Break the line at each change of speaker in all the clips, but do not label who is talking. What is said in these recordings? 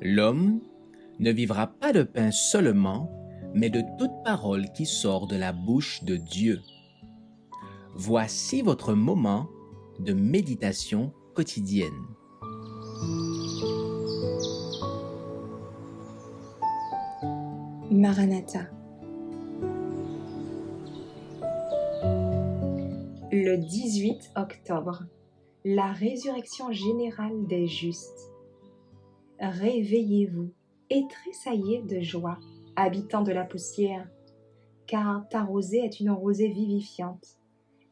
L'homme ne vivra pas de pain seulement, mais de toute parole qui sort de la bouche de Dieu. Voici votre moment de méditation quotidienne.
Maranatha. Le 18 octobre, la résurrection générale des justes. Réveillez-vous et tressaillez de joie, habitants de la poussière, car ta rosée est une rosée vivifiante,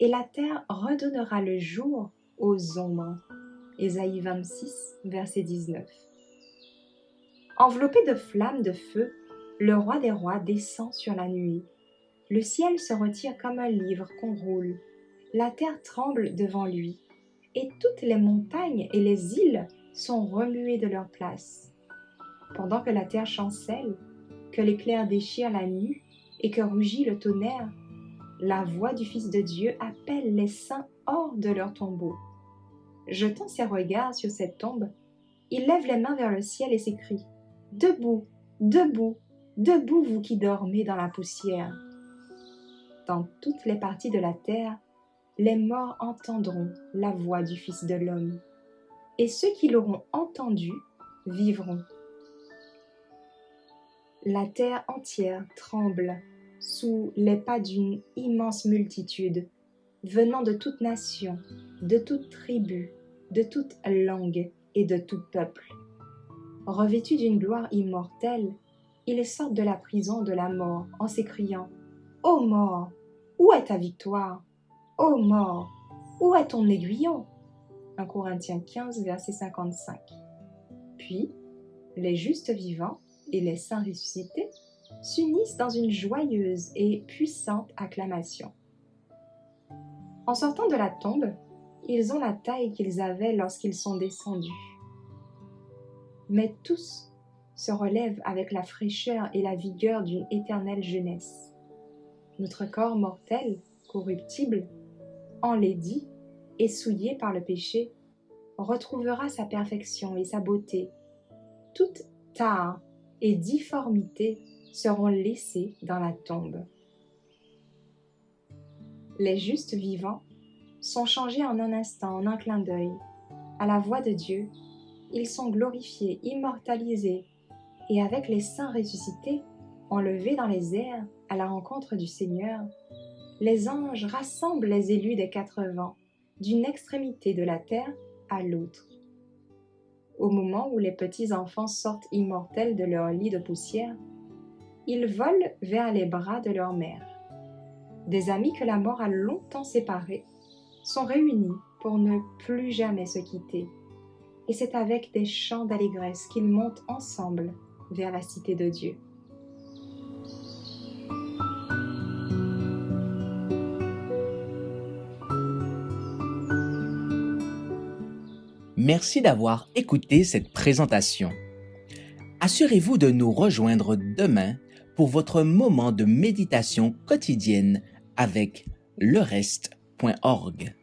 et la terre redonnera le jour aux ombres. Ésaïe 26, verset 19. Enveloppé de flammes de feu, le roi des rois descend sur la nuée. Le ciel se retire comme un livre qu'on roule. La terre tremble devant lui, et toutes les montagnes et les îles sont remuées de leur place. Pendant que la terre chancelle, que l'éclair déchire la nue et que rugit le tonnerre, la voix du Fils de Dieu appelle les saints hors de leur tombeau. Jetant ses regards sur cette tombe, il lève les mains vers le ciel et s'écrie « Debout, debout, debout vous qui dormez dans la poussière !» Dans toutes les parties de la terre, les morts entendront la voix du Fils de l'homme, et ceux qui l'auront entendu vivront. La terre entière tremble sous les pas d'une immense multitude, venant de toute nation, de toute tribu, de toute langue et de tout peuple. Revêtus d'une gloire immortelle, ils sortent de la prison de la mort en s'écriant « Ô mort, où est ta victoire ? Ô mort, où est ton aiguillon ?» 1 Corinthiens 15, verset 55. Puis, les justes vivants et les saints ressuscités s'unissent dans une joyeuse et puissante acclamation. En sortant de la tombe, ils ont la taille qu'ils avaient lorsqu'ils sont descendus. Mais tous se relèvent avec la fraîcheur et la vigueur d'une éternelle jeunesse. Notre corps mortel, corruptible, enlaidi et souillé par le péché, retrouvera sa perfection et sa beauté. Toute tare et difformité seront laissées dans la tombe. Les justes vivants sont changés en un instant, en un clin d'œil. À la voix de Dieu, ils sont glorifiés, immortalisés, et avec les saints ressuscités, enlevés dans les airs à la rencontre du Seigneur, les anges rassemblent les élus des 4 vents, d'une extrémité de la terre à l'autre. Au moment où les petits enfants sortent immortels de leur lit de poussière, ils volent vers les bras de leur mère. Des amis que la mort a longtemps séparés sont réunis pour ne plus jamais se quitter. Et c'est avec des chants d'allégresse qu'ils montent ensemble vers la cité de Dieu.
Merci d'avoir écouté cette présentation. Assurez-vous de nous rejoindre demain pour votre moment de méditation quotidienne avec lereste.org.